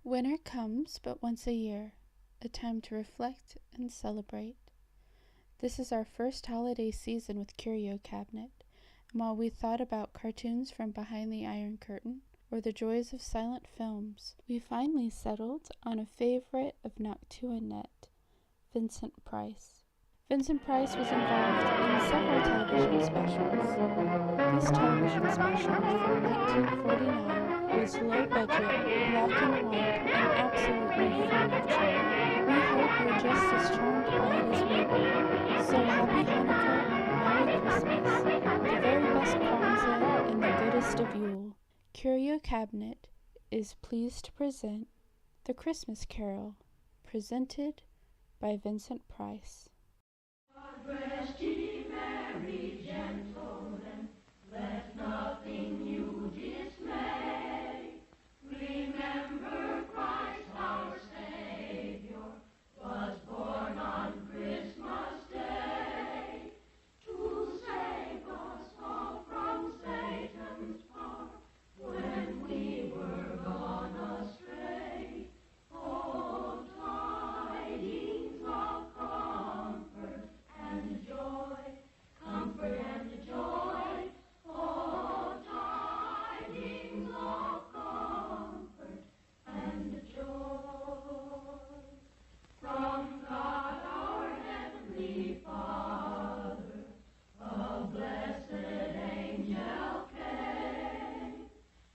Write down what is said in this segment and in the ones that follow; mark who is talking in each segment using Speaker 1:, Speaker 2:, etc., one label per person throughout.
Speaker 1: Winter comes but once a year, a time to reflect and celebrate. This is our first holiday season with Curio Cabinet, and while we thought about cartoons from behind the Iron Curtain or the joys of silent films, we finally settled on a favorite of Noctuanet, Vincent Price. Vincent Price was involved in several television specials. This television special from 1949 was low budget, black and white, and absolutely full of charm. We hope you're just as charmed by it as we were. So happy Hanukkah, Merry Christmas, the very best Kwanzaa, and the goodest of Yule. Curio Cabinet is pleased to present The Christmas Carol, presented by Vincent Price.
Speaker 2: Rest ye merry gentlemen, let nothing you dismay. Remember Christ our Savior was born on Christmas Day to save us all from Satan's power when we were gone astray. Oh, tidings of comfort and joy, comfort and joy, oh, tidings of comfort and joy, from God our heavenly Father, a blessed angel came,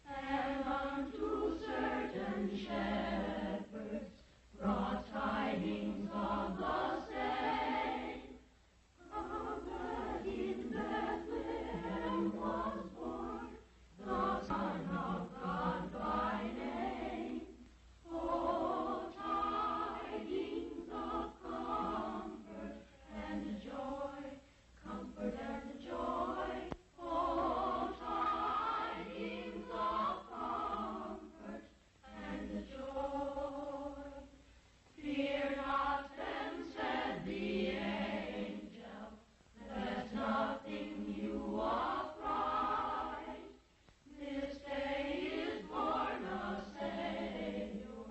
Speaker 2: and unto certain shepherds brought tidings of the same. That in Bethlehem was born the Son of God by name. Oh, tidings of comfort and joy, comfort and joy. Oh, tidings of comfort and joy. Fear not then, said the angel, let nothing you affright. This day is born a Savior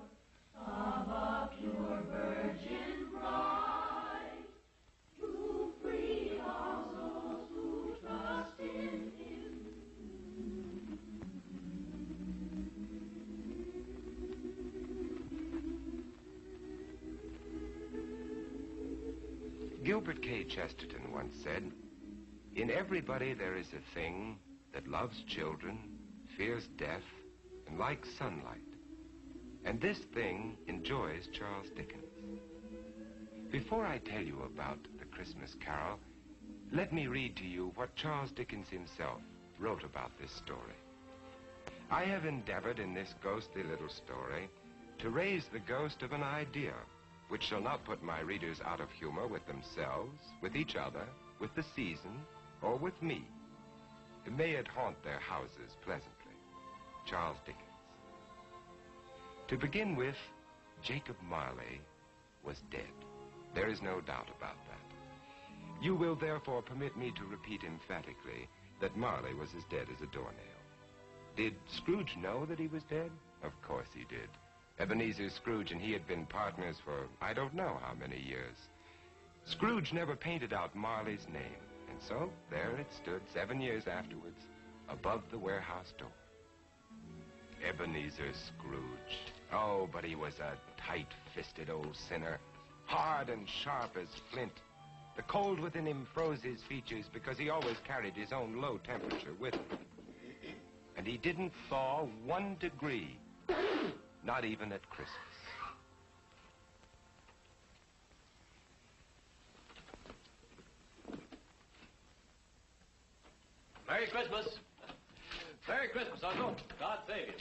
Speaker 2: of a pure virgin bride, to free all those who trust in him.
Speaker 3: Gilbert K. Chesterton once said, "In everybody there is a thing that loves children, fears death, and likes sunlight. And this thing enjoys Charles Dickens." Before I tell you about the Christmas Carol, let me read to you what Charles Dickens himself wrote about this story. I have endeavored in this ghostly little story to raise the ghost of an idea which shall not put my readers out of humor with themselves, with each other, with the season, or with me. May it haunt their houses pleasantly. Charles Dickens. To begin with, Jacob Marley was dead. There is no doubt about that. You will therefore permit me to repeat emphatically that Marley was as dead as a doornail. Did Scrooge know that he was dead? Of course he did. Ebenezer Scrooge and he had been partners for I don't know how many years. Scrooge never painted out Marley's name, and so there it stood 7 years afterwards above the warehouse door. Ebenezer Scrooge. Oh, but he was a tight-fisted old sinner, hard and sharp as flint. The cold within him froze his features because he always carried his own low temperature with him. And he didn't thaw 1 degree. Not even at Christmas.
Speaker 4: Merry Christmas. Merry Christmas, Uncle. God save you.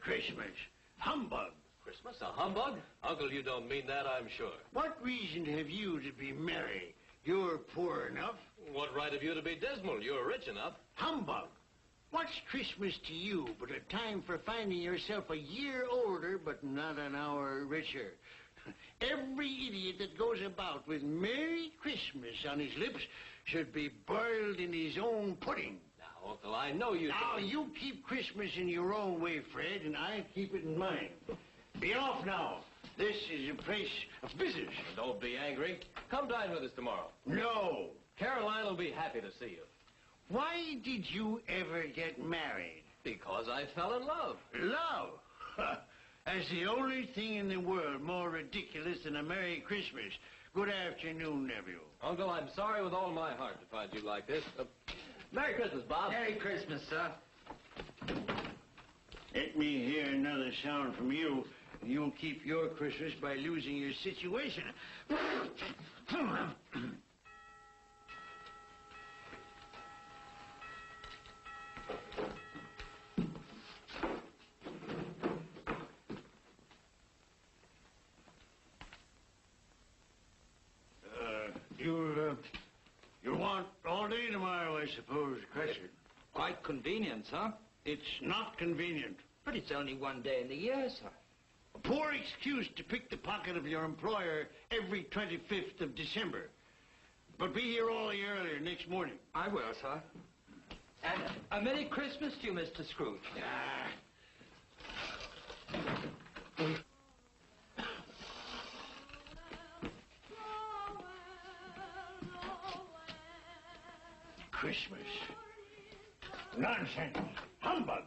Speaker 5: Christmas. Humbug.
Speaker 4: Christmas, a humbug? Uncle, you don't mean that, I'm sure.
Speaker 5: What reason have you to be merry? You're poor enough.
Speaker 4: What right have you to be dismal? You're rich enough.
Speaker 5: Humbug. What's Christmas to you but a time for finding yourself a year older but not an hour richer? Every idiot that goes about with Merry Christmas on his lips should be boiled in his own pudding.
Speaker 4: Now, Uncle, I know you...
Speaker 5: Now, you keep Christmas in your own way, Fred, and I keep it in mine. Be off now. This is a place of business.
Speaker 4: Don't be angry. Come dine with us tomorrow.
Speaker 5: No.
Speaker 4: Caroline will be happy to see you.
Speaker 5: Why did you ever get married?
Speaker 4: Because I fell in love.
Speaker 5: Love? That's the only thing in the world more ridiculous than a Merry Christmas. Good afternoon, nephew.
Speaker 4: Uncle, I'm sorry with all my heart to find you like this. Merry Christmas, Bob.
Speaker 6: Merry Christmas, sir.
Speaker 5: Let me hear another sound from you, and you'll keep your Christmas by losing your situation. You'll want all day tomorrow, I suppose, Crescent.
Speaker 6: Quite convenient, sir.
Speaker 5: It's not convenient.
Speaker 6: But it's only one day in the year, sir.
Speaker 5: A poor excuse to pick the pocket of your employer every 25th of December. But be here all the earlier next morning.
Speaker 6: I will, sir. And a Merry Christmas to you, Mr. Scrooge.
Speaker 5: Christmas. Nonsense. Humbug.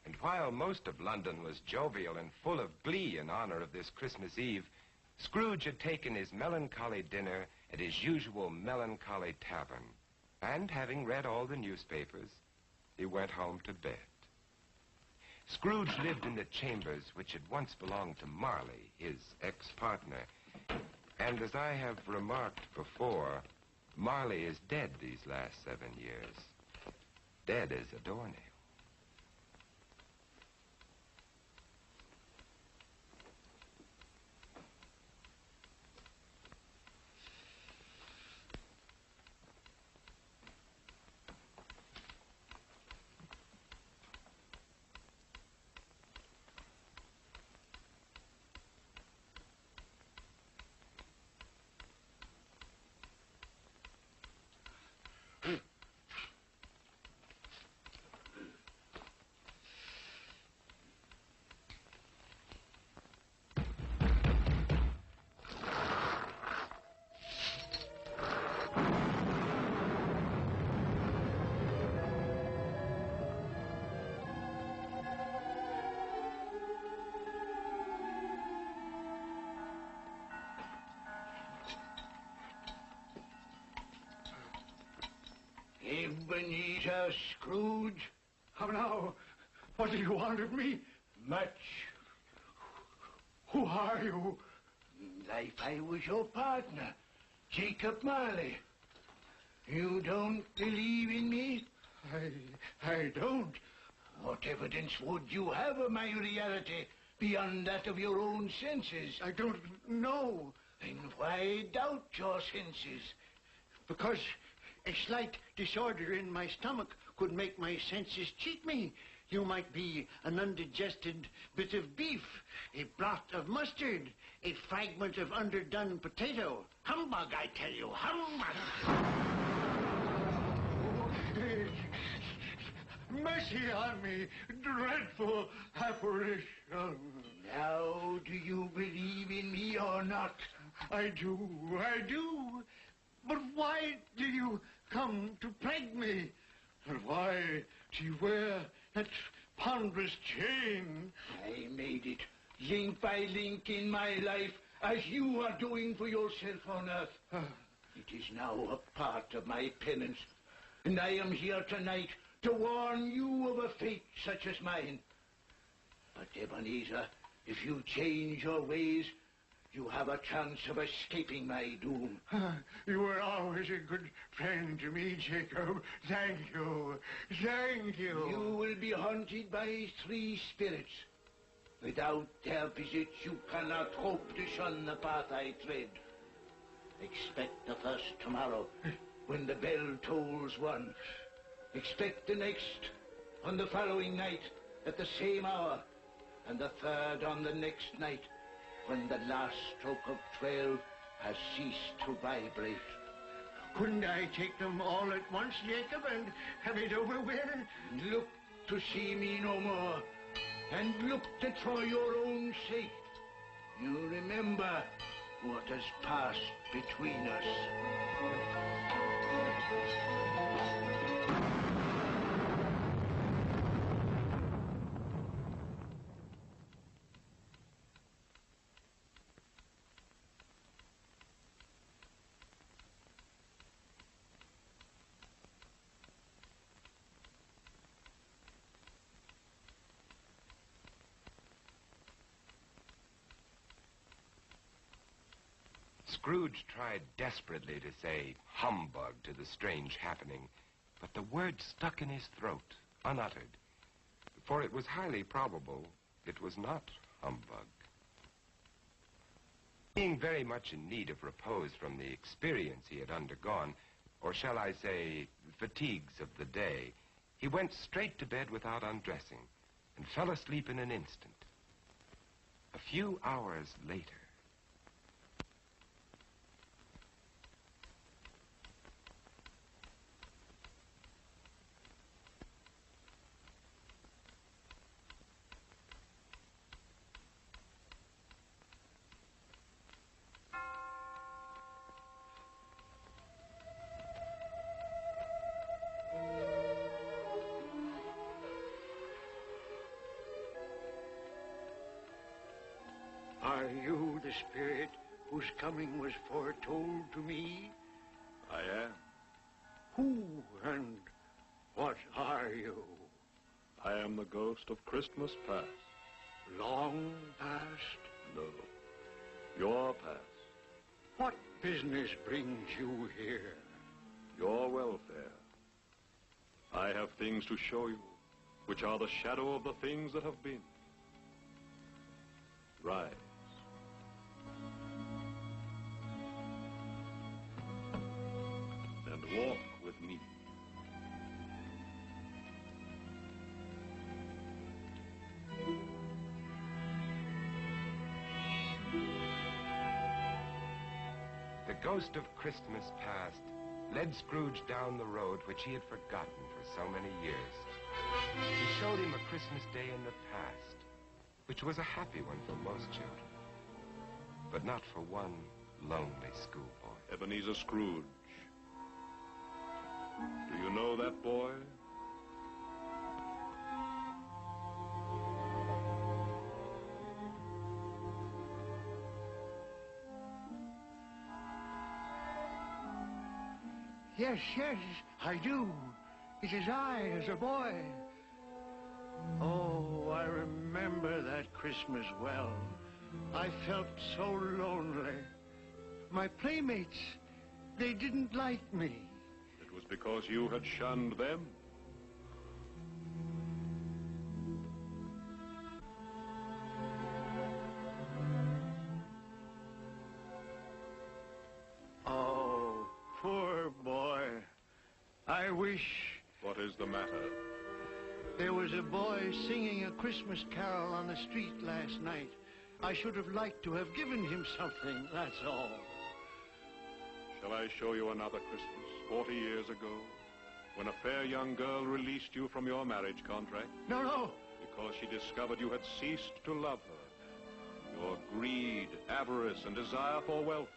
Speaker 3: And while most of London was jovial and full of glee in honor of this Christmas Eve, Scrooge had taken his melancholy dinner at his usual melancholy tavern. And having read all the newspapers, he went home to bed. Scrooge lived in the chambers which had once belonged to Marley, his ex-partner. And as I have remarked before, Marley is dead these last 7 years. Dead as a doornail.
Speaker 5: Ebenezer Scrooge?
Speaker 7: How now? What do you want of me?
Speaker 5: Much.
Speaker 7: Who are you?
Speaker 5: Like I was your partner, Jacob Marley. You don't believe in me?
Speaker 7: I don't.
Speaker 5: What evidence would you have of my reality beyond that of your own senses?
Speaker 7: I don't know.
Speaker 5: Then why doubt your senses?
Speaker 7: Because a slight disorder in my stomach could make my senses cheat me. You might be an undigested bit of beef, a blot of mustard, a fragment of underdone potato. Humbug, I tell you, humbug! Mercy on me, dreadful apparition.
Speaker 5: Now, do you believe in me or not?
Speaker 7: I do. But why do you come to plague me? And why do you wear that ponderous chain?
Speaker 5: I made it link by link in my life, as you are doing for yourself on earth. It is now a part of my penance, and I am here tonight to warn you of a fate such as mine. But Ebenezer, if you change your ways, you have a chance of escaping my doom.
Speaker 7: You were always a good friend to me, Jacob. Thank you.
Speaker 5: You will be haunted by 3 spirits. Without their visits, you cannot hope to shun the path I tread. Expect the first tomorrow, when the bell tolls 1. Expect the next on the following night at the same hour, and the third on the next night, when the last stroke of 12 has ceased to vibrate.
Speaker 7: Couldn't I take them all at once, Jacob, and have it over with? Look to see me no more, and look that for your own sake you remember what has passed between us.
Speaker 3: Scrooge tried desperately to say humbug to the strange happening, but the word stuck in his throat, unuttered, for it was highly probable it was not humbug. Being very much in need of repose from the experience he had undergone, or shall I say, fatigues of the day, he went straight to bed without undressing and fell asleep in an instant. A few hours later,
Speaker 7: Are you the spirit whose coming was foretold to me?
Speaker 8: I am.
Speaker 7: Who and what are you?
Speaker 8: I am the ghost of Christmas past.
Speaker 7: Long past?
Speaker 8: No, your past.
Speaker 7: What business brings you here?
Speaker 8: Your welfare. I have things to show you, which are the shadow of the things that have been. Rise. And walk with me.
Speaker 3: the ghost of Christmas past led Scrooge down the road which he had forgotten for so many years. He showed him a Christmas day in the past, which was a happy one for most children, but not for one lonely schoolboy.
Speaker 8: Ebenezer Scrooge. Do you know that boy?
Speaker 7: Yes, yes, I do. It is I, as a boy. Oh, I remember that Christmas well. I felt so lonely. My playmates, they didn't like me.
Speaker 8: It was because you had shunned them.
Speaker 7: Oh, poor boy. I wish
Speaker 8: What is the matter?
Speaker 7: there was a boy singing a Christmas carol on the street last night. I should have liked to have given him something, that's all.
Speaker 8: Shall I show you another Christmas, 40 years ago, when a fair young girl released you from your marriage contract
Speaker 7: No, no.
Speaker 8: because she discovered you had ceased to love her? Your greed, avarice, and desire for wealth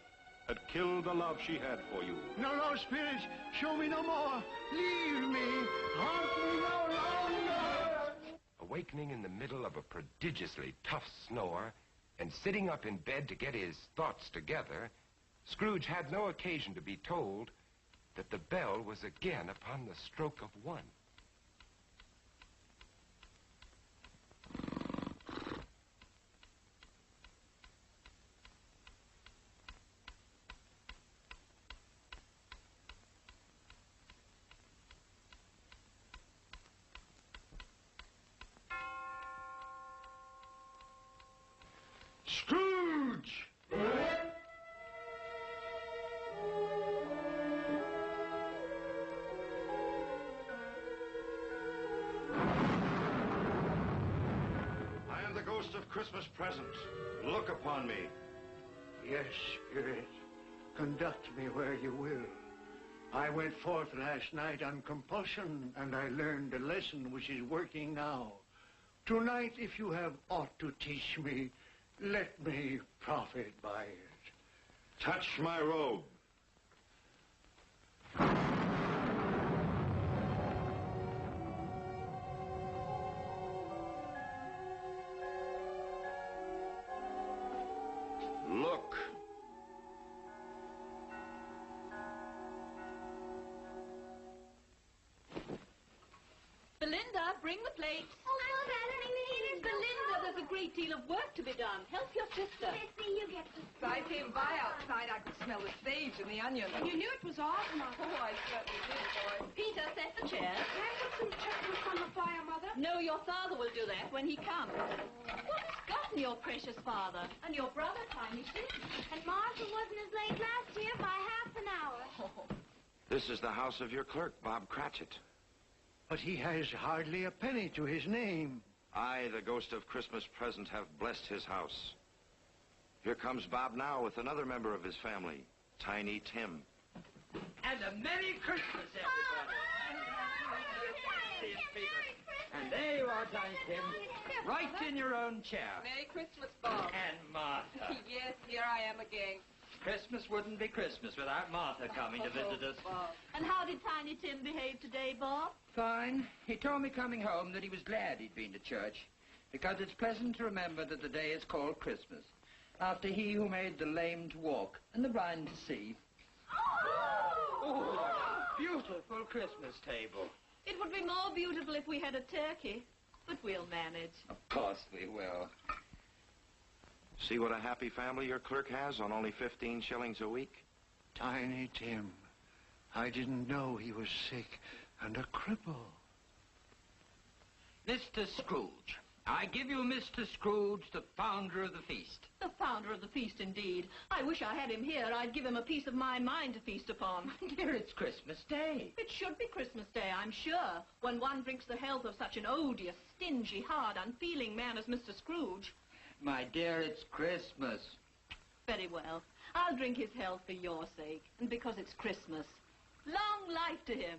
Speaker 8: had killed the love she had for you.
Speaker 7: No, no, Spirit. Show me no more. Leave me. Haunt me no longer.
Speaker 3: Awakening in the middle of a prodigiously tough snore and sitting up in bed to get his thoughts together, Scrooge had no occasion to be told that the bell was again upon the stroke of one.
Speaker 7: Scrooge!
Speaker 9: I am the ghost of Christmas present. Look upon me.
Speaker 7: Yes, Spirit. Conduct me where you will. I went forth last night on compulsion, and I learned a lesson which is working now. Tonight, if you have aught to teach me, let me profit by it.
Speaker 9: Touch my robe. Look.
Speaker 10: Belinda, bring the plates.
Speaker 2: Oh, Mother,
Speaker 10: Belinda, there's a great deal of work to be done. Help your sister.
Speaker 2: Missy, you get to...
Speaker 11: As I came by outside, I could smell the sage and the onions.
Speaker 10: And you knew it was ours, Mother.
Speaker 11: Oh, I certainly did, boy.
Speaker 10: Peter, set the chairs.
Speaker 11: Can I put some chestnuts on the fire, Mother?
Speaker 10: No, your father will do that when he comes. What has gotten your precious father? And your brother, Tiny Tim?
Speaker 2: And Martha wasn't as late last year by half an hour.
Speaker 10: Oh.
Speaker 3: This is the house of your clerk, Bob Cratchit.
Speaker 7: But he has hardly a penny to his name.
Speaker 3: I, the ghost of Christmas present, have blessed his house. Here comes Bob now with another member of his family, Tiny Tim.
Speaker 6: And a Merry Christmas, everybody. And there you are, Tiny Tim, right in your own chair.
Speaker 11: Merry Christmas, Bob.
Speaker 6: And Martha.
Speaker 11: Yes, here I am again.
Speaker 6: Christmas wouldn't be Christmas without Martha coming to visit us.
Speaker 11: Bob.
Speaker 10: And how did Tiny Tim behave today, Bob?
Speaker 6: Fine. He told me coming home that he was glad he'd been to church, because it's pleasant to remember that the day is called Christmas, after he who made the lame to walk and the blind to see. Oh, beautiful Christmas table.
Speaker 10: It would be more beautiful if we had a turkey, but we'll manage.
Speaker 6: Of course we will.
Speaker 3: See what a happy family your clerk has on only 15 shillings a week?
Speaker 7: Tiny Tim. I didn't know he was sick and a cripple.
Speaker 6: Mr. Scrooge. I give you Mr. Scrooge, the founder of the feast.
Speaker 10: The founder of the feast, indeed. I wish I had him here. I'd give him a piece of my mind to feast upon.
Speaker 6: Dear, it's Christmas Day.
Speaker 10: It should be Christmas Day, I'm sure, when one drinks the health of such an odious, stingy, hard, unfeeling man as Mr. Scrooge.
Speaker 6: My dear, it's Christmas.
Speaker 10: Very well. I'll drink his health for your sake, and because it's Christmas. Long life to him.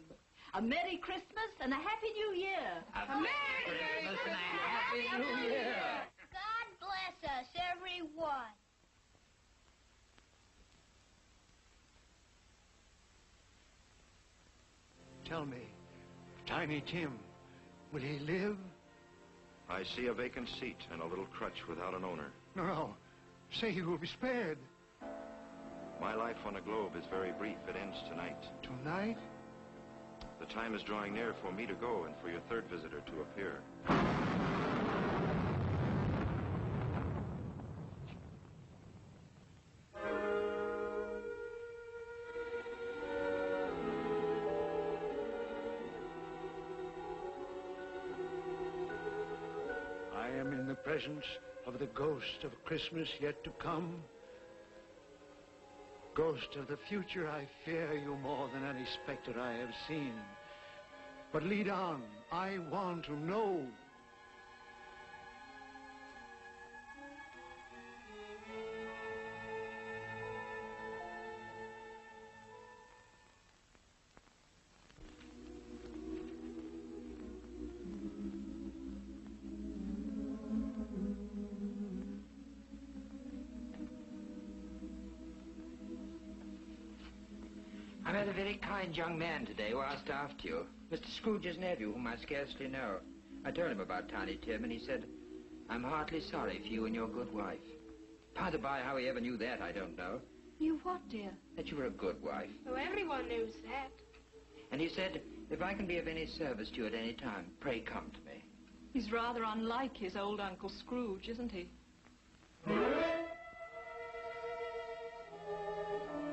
Speaker 10: A Merry Christmas and a Happy New Year.
Speaker 6: A Merry Christmas and a Happy New Year.
Speaker 2: God bless us, everyone.
Speaker 7: Tell me, Tiny Tim, will he live?
Speaker 3: I see a vacant seat and a little crutch without an owner.
Speaker 7: No. Say he will be spared.
Speaker 3: My life on the globe is very brief. It ends tonight.
Speaker 7: Tonight?
Speaker 3: The time is drawing near for me to go and for your third visitor to appear.
Speaker 7: I am in the presence of the ghost of Christmas yet to come. Ghost of the future, I fear you more than any specter I have seen. But lead on, I want to know.
Speaker 6: I met a very kind young man today who asked after you. Mr. Scrooge's nephew, whom I scarcely know. I told him about Tiny Tim, and he said, I'm heartily sorry for you and your good wife. By the by, how he ever knew that, I don't know.
Speaker 10: You what, dear?
Speaker 6: That you were a good wife.
Speaker 11: Oh, everyone knows that.
Speaker 6: And he said, if I can be of any service to you at any time, pray come to me.
Speaker 10: He's rather unlike his old Uncle Scrooge, isn't he?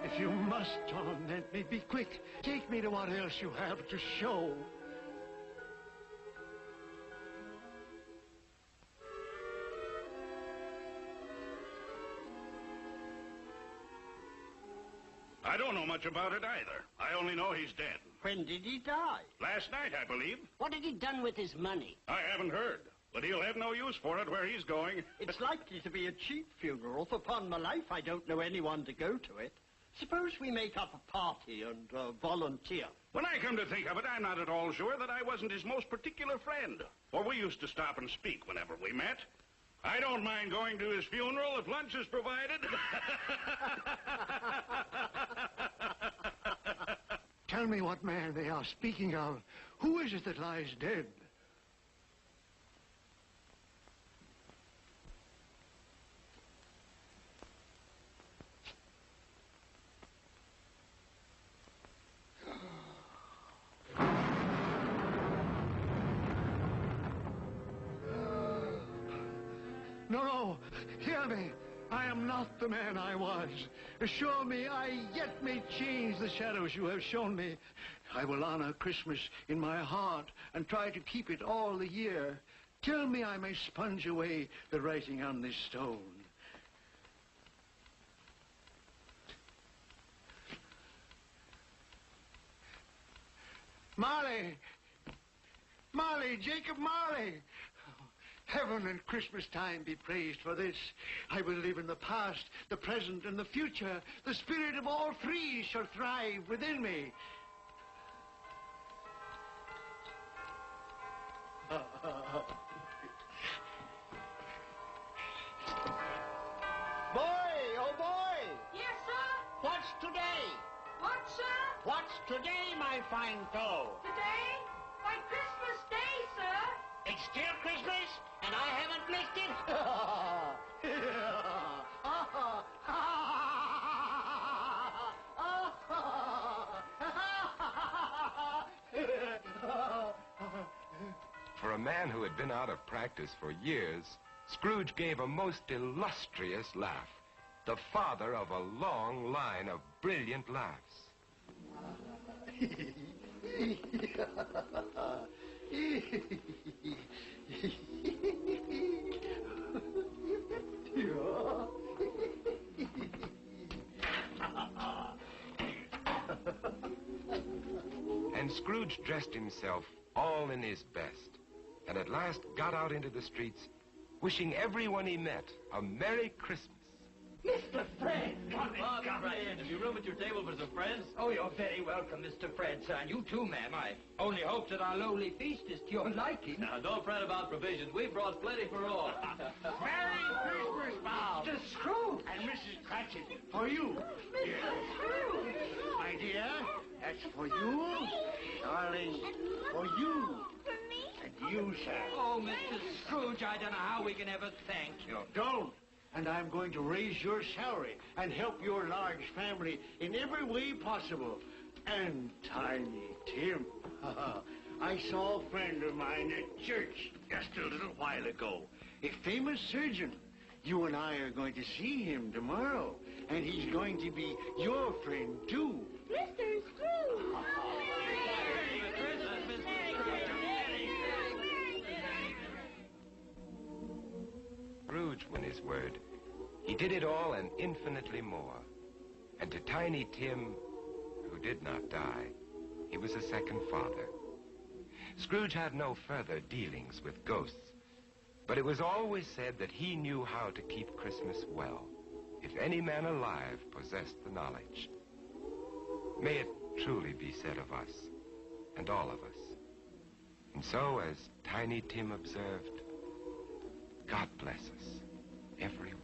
Speaker 7: If you must torment me, be quick. Take me to what else you have to show.
Speaker 8: I don't know much about it either. I only know he's dead.
Speaker 5: When did he die?
Speaker 8: Last night, I believe.
Speaker 5: What had he done with his money?
Speaker 8: I haven't heard. But he'll have no use for it where he's going.
Speaker 5: It's likely to be a cheap funeral, for upon my life I don't know anyone to go to it.
Speaker 7: Suppose we make up a party and volunteer.
Speaker 12: When I come to think of it, I'm not at all sure that I wasn't his most particular friend. For we used to stop and speak whenever we met. I don't mind going to his funeral if lunch is provided.
Speaker 7: Tell me what man they are speaking of. Who is it that lies dead? No, hear me. I am not the man I was. Assure me I yet may change the shadows you have shown me. I will honor Christmas in my heart and try to keep it all the year. Tell me I may sponge away the writing on this stone. Marley! Marley! Jacob Marley! Heaven and Christmas time be praised for this. I will live in the past, the present, and the future. The spirit of all three shall thrive within me. Boy, oh boy!
Speaker 2: Yes, sir?
Speaker 7: What's today?
Speaker 2: What, sir?
Speaker 7: What's today, my fine fellow?
Speaker 2: Today? Why, Christmas Day, sir.
Speaker 7: It's still Christmas, and I haven't missed it.
Speaker 3: For a man who had been out of practice for years, Scrooge gave a most illustrious laugh, the father of a long line of brilliant laughs. And Scrooge dressed himself all in his best, and at last got out into the streets, wishing everyone he met a Merry Christmas.
Speaker 6: Mr. Fred! Come
Speaker 4: in. Have you room at your table for some friends?
Speaker 6: Oh, you're very welcome, Mr. Fred, sir. And you too, ma'am. I only hope that our lowly feast is to your liking.
Speaker 4: Now, don't fret about provisions. We've brought plenty for all.
Speaker 7: Merry Christmas, Bob!
Speaker 6: Mr. Scrooge!
Speaker 7: And Mrs. Cratchit, for you.
Speaker 6: Mr. Scrooge!
Speaker 7: My dear, that's for you. Darling, for you.
Speaker 2: For me?
Speaker 7: And you, sir.
Speaker 6: Oh, Mr. Scrooge, I don't know how we can ever thank you.
Speaker 7: Don't. And I'm going to raise your salary and help your large family in every way possible. And Tiny Tim. I saw a friend of mine at church just a little while ago. A famous surgeon. You and I are going to see him tomorrow. And he's going to be your friend, too.
Speaker 2: Mr. Scrooge!
Speaker 3: Scrooge won his word. He did it all and infinitely more. And to Tiny Tim, who did not die, he was a second father. Scrooge had no further dealings with ghosts, but it was always said that he knew how to keep Christmas well, if any man alive possessed the knowledge. May it truly be said of us, and all of us. And so, as Tiny Tim observed, God bless us, everyone.